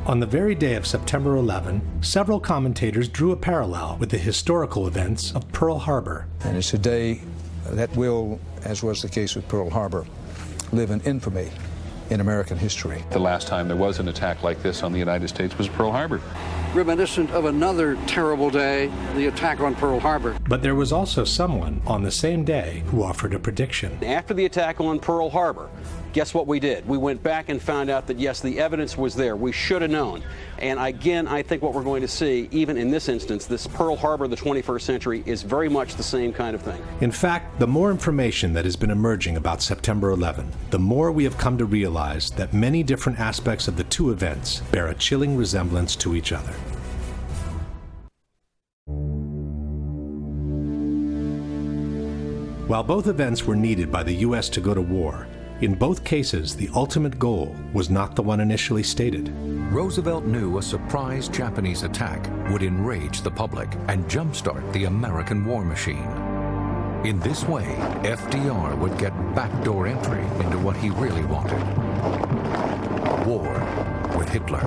On the very day of September 11, several commentators drew a parallel with the historical events of Pearl Harbor. And it's a day that will, as was the case with Pearl Harbor, live in infamy in American history. The last time there was an attack like this on the United States was Pearl Harbor. Reminiscent of another terrible day, the attack on Pearl Harbor. But there was also someone on the same day who offered a prediction. After the attack on Pearl Harbor, guess what we did? We went back and found out that, yes, the evidence was there. We should have known. And again, I think what we're going to see, even in this instance, this Pearl Harbor of the 21st century, is very much the same kind of thing. In fact, the more information that has been emerging about September 11, the more we have come to realize that many different aspects of the two events bear a chilling resemblance to each other. While both events were needed by the U.S. to go to war, in both cases, the ultimate goal was not the one initially stated. Roosevelt knew a surprise Japanese attack would enrage the public and jumpstart the American war machine. In this way, FDR would get backdoor entry into what he really wanted: war with Hitler.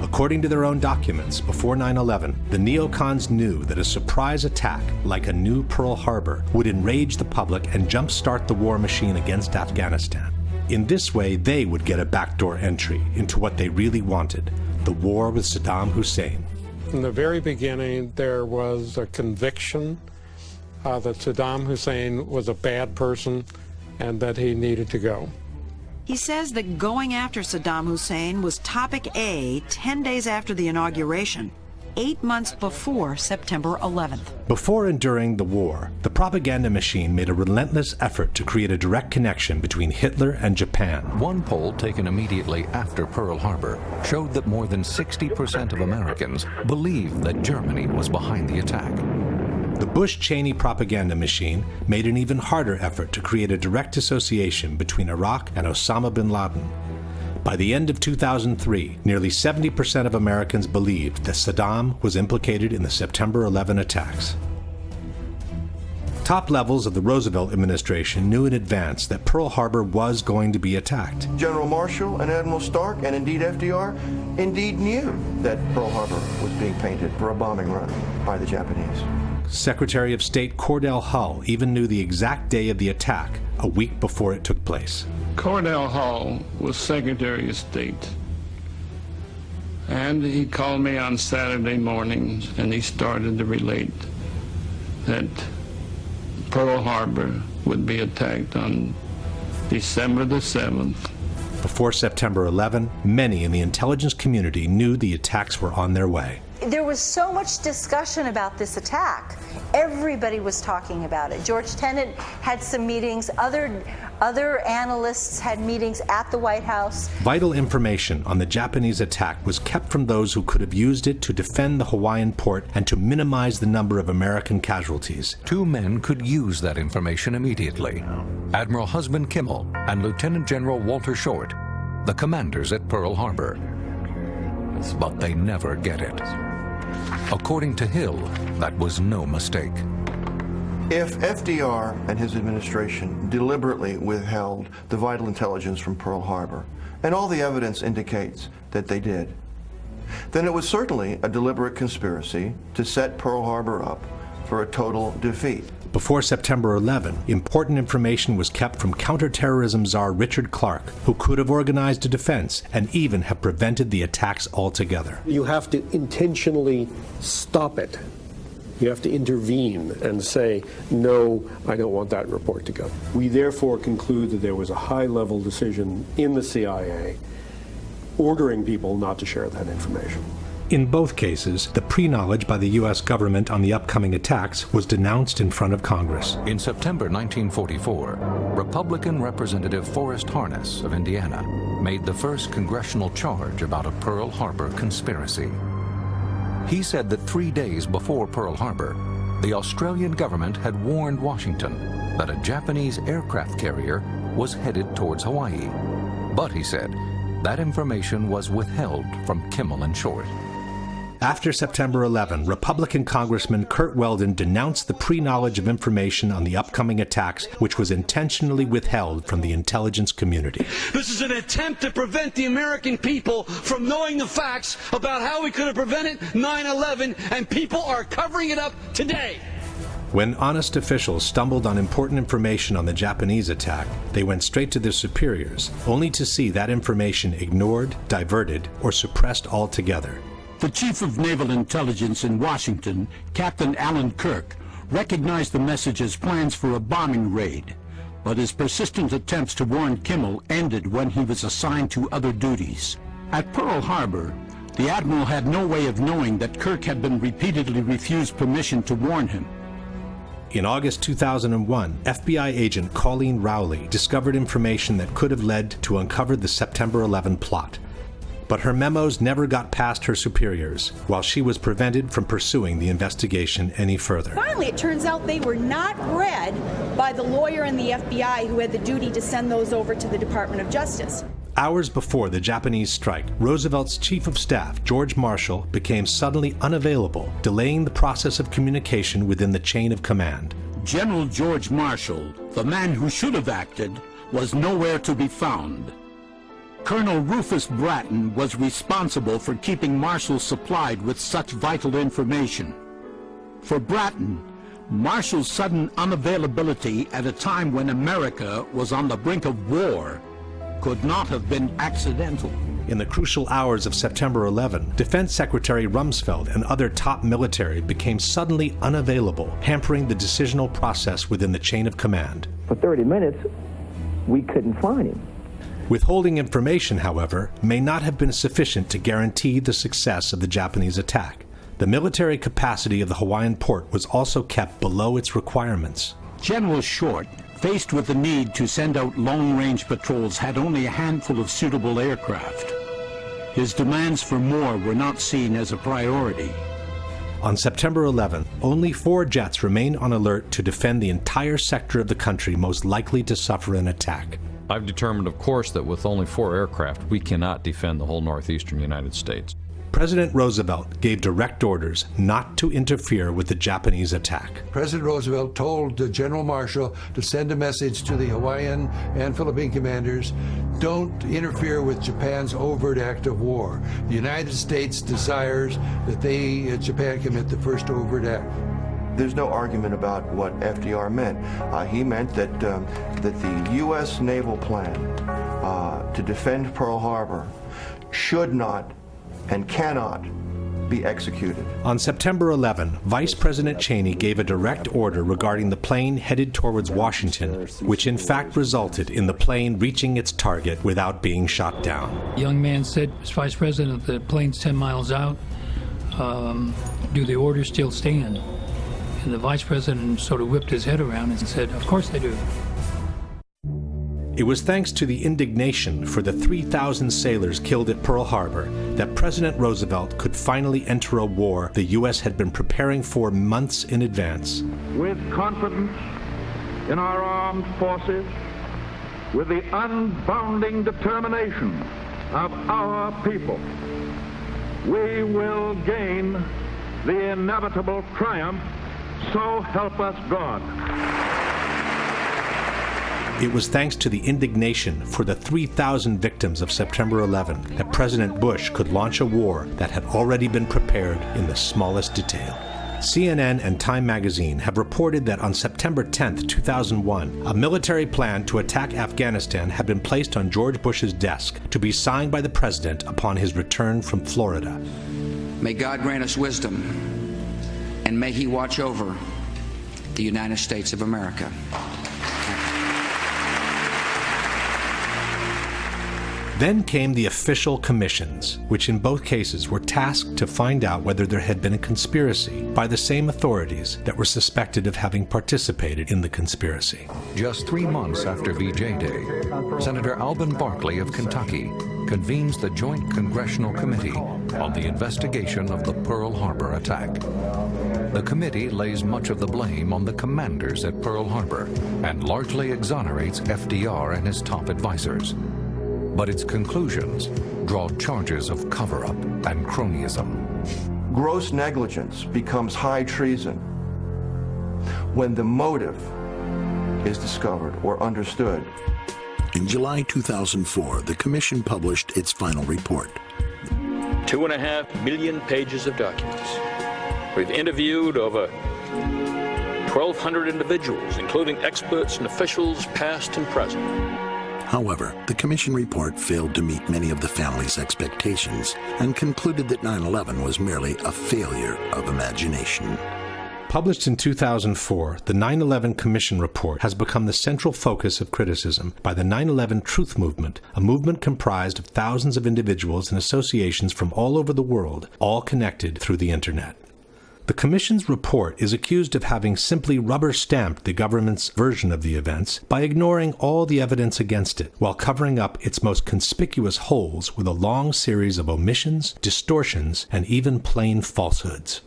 According to their own documents, before 9/11, the neocons knew that a surprise attack, like a new Pearl Harbor, would enrage the public and jumpstart the war machine against Afghanistan. In this way, they would get a backdoor entry into what they really wanted: the war with Saddam Hussein. From the very beginning, there was a conviction that Saddam Hussein was a bad person and that he needed to go. He says that going after Saddam Hussein was topic A 10 days after the inauguration, 8 months before September 11th. Before and during the war, the propaganda machine made a relentless effort to create a direct connection between Hitler and Japan. One poll taken immediately after Pearl Harbor showed that more than 60% of Americans believed that Germany was behind the attack. The Bush-Cheney propaganda machine made an even harder effort to create a direct association between Iraq and Osama bin Laden. By the end of 2003, nearly 70% of Americans believed that Saddam was implicated in the September 11 attacks. Top levels of the Roosevelt administration knew in advance that Pearl Harbor was going to be attacked. General Marshall and Admiral Stark, and indeed FDR, indeed knew that Pearl Harbor was being painted for a bombing run by the Japanese. Secretary of State Cordell Hull even knew the exact day of the attack, a week before it took place. Cordell Hull was Secretary of State, and he called me on Saturday morning and he started to relate that Pearl Harbor would be attacked on December the 7th. Before September 11, many in the intelligence community knew the attacks were on their way. There was so much discussion about this attack. Everybody was talking about it. George Tenet had some meetings. Other analysts had meetings at the White House. Vital information on the Japanese attack was kept from those who could have used it to defend the Hawaiian port and to minimize the number of American casualties. Two men could use that information immediately: Admiral Husband Kimmel and Lieutenant General Walter Short, the commanders at Pearl Harbor. But they never get it. According to Hill, that was no mistake. If FDR and his administration deliberately withheld the vital intelligence from Pearl Harbor, and all the evidence indicates that they did, then it was certainly a deliberate conspiracy to set Pearl Harbor up for a total defeat. Before September 11, important information was kept from counterterrorism czar Richard Clark, who could have organized a defense and even have prevented the attacks altogether. You have to intentionally stop it. You have to intervene and say, no, I don't want that report to go. We therefore conclude that there was a high-level decision in the CIA ordering people not to share that information. In both cases, the pre-knowledge by the U.S. government on the upcoming attacks was denounced in front of Congress. In September 1944, Republican Representative Forrest Harness of Indiana made the first congressional charge about a Pearl Harbor conspiracy. He said that 3 days before Pearl Harbor, the Australian government had warned Washington that a Japanese aircraft carrier was headed towards Hawaii. But, he said, that information was withheld from Kimmel and Short. After September 11, Republican Congressman Curt Weldon denounced the pre-knowledge of information on the upcoming attacks, which was intentionally withheld from the intelligence community. This is an attempt to prevent the American people from knowing the facts about how we could have prevented 9/11, and people are covering it up today. When honest officials stumbled on important information on the Japanese attack, they went straight to their superiors, only to see that information ignored, diverted, or suppressed altogether. The Chief of Naval Intelligence in Washington, Captain Alan Kirk, recognized the message as plans for a bombing raid, but his persistent attempts to warn Kimmel ended when he was assigned to other duties. At Pearl Harbor, the Admiral had no way of knowing that Kirk had been repeatedly refused permission to warn him. In August 2001, FBI agent Colleen Rowley discovered information that could have led to uncover the September 11 plot. But her memos never got past her superiors, while she was prevented from pursuing the investigation any further. Finally, it turns out they were not read by the lawyer in the FBI who had the duty to send those over to the Department of Justice. Hours before the Japanese strike, Roosevelt's Chief of Staff, George Marshall, became suddenly unavailable, delaying the process of communication within the chain of command. General George Marshall, the man who should have acted, was nowhere to be found. Colonel Rufus Bratton was responsible for keeping Marshall supplied with such vital information. For Bratton, Marshall's sudden unavailability at a time when America was on the brink of war could not have been accidental. In the crucial hours of September 11, Defense Secretary Rumsfeld and other top military became suddenly unavailable, hampering the decisional process within the chain of command. For 30 minutes, we couldn't find him. Withholding information, however, may not have been sufficient to guarantee the success of the Japanese attack. The military capacity of the Hawaiian port was also kept below its requirements. General Short, faced with the need to send out long-range patrols, had only a handful of suitable aircraft. His demands for more were not seen as a priority. On September 11, only 4 jets remained on alert to defend the entire sector of the country most likely to suffer an attack. I've determined, of course, that with only 4 aircraft, we cannot defend the whole northeastern United States. President Roosevelt gave direct orders not to interfere with the Japanese attack. President Roosevelt told General Marshall to send a message to the Hawaiian and Philippine commanders, don't interfere with Japan's overt act of war. The United States desires that Japan commit the first overt act. There's no argument about what FDR meant. He meant that the U.S. naval plan to defend Pearl Harbor should not and cannot be executed. On September 11, Vice President Cheney gave a direct order regarding the plane headed towards Washington, which in fact resulted in the plane reaching its target without being shot down. The young man said, Vice President, the plane's 10 miles out. Do the orders still stand? And the Vice President sort of whipped his head around and said, of course they do. It was thanks to the indignation for the 3,000 sailors killed at Pearl Harbor that President Roosevelt could finally enter a war the U.S. had been preparing for months in advance. With confidence in our armed forces, with the unbounding determination of our people, we will gain the inevitable triumph. So help us God. It was thanks to the indignation for the 3,000 victims of September 11 that President Bush could launch a war that had already been prepared in the smallest detail. CNN and Time magazine have reported that on September 10, 2001, a military plan to attack Afghanistan had been placed on George Bush's desk to be signed by the president upon his return from Florida. May God grant us wisdom, and may He watch over the United States of America. Then came the official commissions, which in both cases were tasked to find out whether there had been a conspiracy by the same authorities that were suspected of having participated in the conspiracy. Just 3 months after VJ Day, Senator Alvin Barkley of Kentucky convenes the Joint Congressional Committee on the investigation of the Pearl Harbor attack. The committee lays much of the blame on the commanders at Pearl Harbor and largely exonerates FDR and his top advisors. But its conclusions draw charges of cover-up and cronyism. gross negligence becomes high treason when the motive is discovered or understood. In July 2004, the Commission published its final report. 2.5 million pages of documents. We've interviewed over 1,200 individuals, including experts and officials past and present. However, the Commission report failed to meet many of the family's expectations and concluded that 9/11 was merely a failure of imagination. Published in 2004, the 9/11 Commission report has become the central focus of criticism by the 9/11 Truth Movement, a movement comprised of thousands of individuals and associations from all over the world, all connected through the Internet. The Commission's report is accused of having simply rubber-stamped the government's version of the events by ignoring all the evidence against it, while covering up its most conspicuous holes with a long series of omissions, distortions, and even plain falsehoods.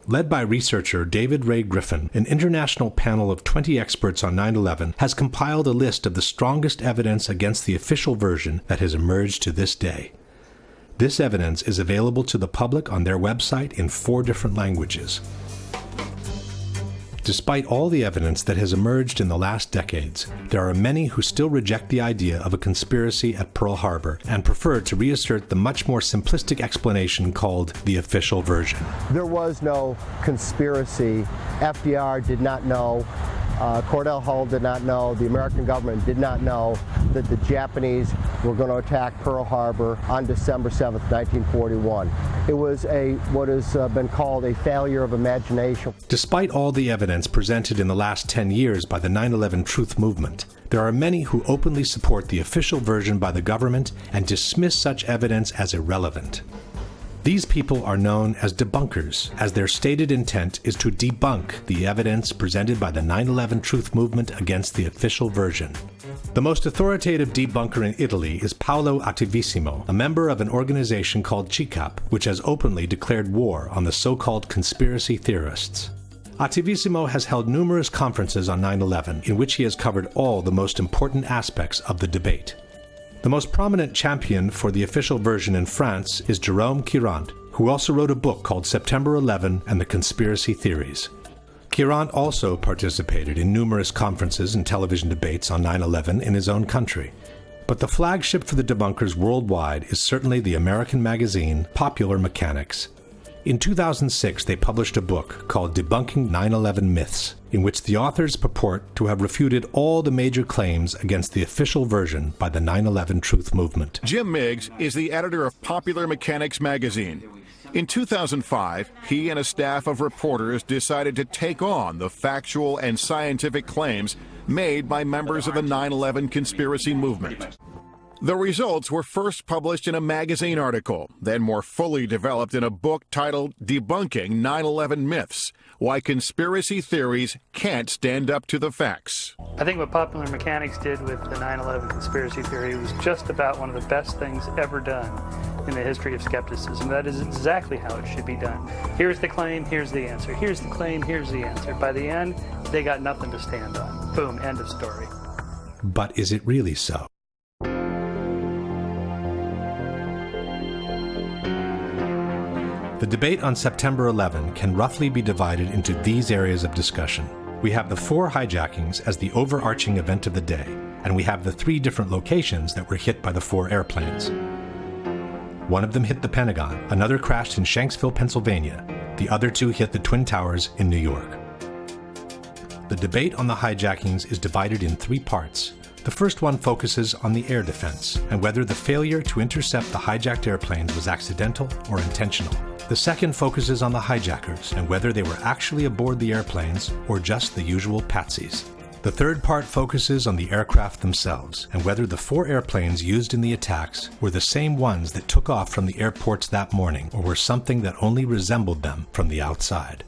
Led by researcher David Ray Griffin, an international panel of 20 experts on 9/11 has compiled a list of the strongest evidence against the official version that has emerged to this day. This evidence is available to the public on their website in 4 different languages. Despite all the evidence that has emerged in the last decades, there are many who still reject the idea of a conspiracy at Pearl Harbor and prefer to reassert the much more simplistic explanation called the official version. There was no conspiracy. FDR did not know. Cordell Hull did not know. The American government did not know that the Japanese were going to attack Pearl Harbor on December 7th, 1941. It was what has been called a failure of imagination. Despite all the evidence presented in the last 10 years by the 9/11 Truth Movement, there are many who openly support the official version by the government and dismiss such evidence as irrelevant. These people are known as debunkers, as their stated intent is to debunk the evidence presented by the 9/11 Truth Movement against the official version. The most authoritative debunker in Italy is Paolo Attivissimo, a member of an organization called CICAP, which has openly declared war on the so-called conspiracy theorists. Attivissimo has held numerous conferences on 9/11 in which he has covered all the most important aspects of the debate. The most prominent champion for the official version in France is Jérôme Quirant, who also wrote a book called September 11 and the Conspiracy Theories. Quirant also participated in numerous conferences and television debates on 9/11 in his own country. But the flagship for the debunkers worldwide is certainly the American magazine Popular Mechanics. In 2006, they published a book called Debunking 9/11 Myths, in which the authors purport to have refuted all the major claims against the official version by the 9/11 Truth Movement. Jim Miggs is the editor of Popular Mechanics magazine. In 2005, he and a staff of reporters decided to take on the factual and scientific claims made by members of the 9/11 conspiracy movement. The results were first published in a magazine article, then more fully developed in a book titled Debunking 9/11 Myths: Why Conspiracy Theories Can't Stand Up to the Facts. I think what Popular Mechanics did with the 9/11 conspiracy theory was just about one of the best things ever done in the history of skepticism. That is exactly how it should be done. Here's the claim, here's the answer. Here's the claim, here's the answer. By the end, they got nothing to stand on. Boom, end of story. But is it really so? The debate on September 11 can roughly be divided into these areas of discussion. We have the 4 hijackings as the overarching event of the day, and we have the 3 different locations that were hit by the 4 airplanes. One of them hit the Pentagon, another crashed in Shanksville, Pennsylvania, the other 2 hit the Twin Towers in New York. The debate on the hijackings is divided in 3 parts. The first one focuses on the air defense and whether the failure to intercept the hijacked airplanes was accidental or intentional. The second focuses on the hijackers and whether they were actually aboard the airplanes or just the usual patsies. The third part focuses on the aircraft themselves and whether the 4 airplanes used in the attacks were the same ones that took off from the airports that morning or were something that only resembled them from the outside.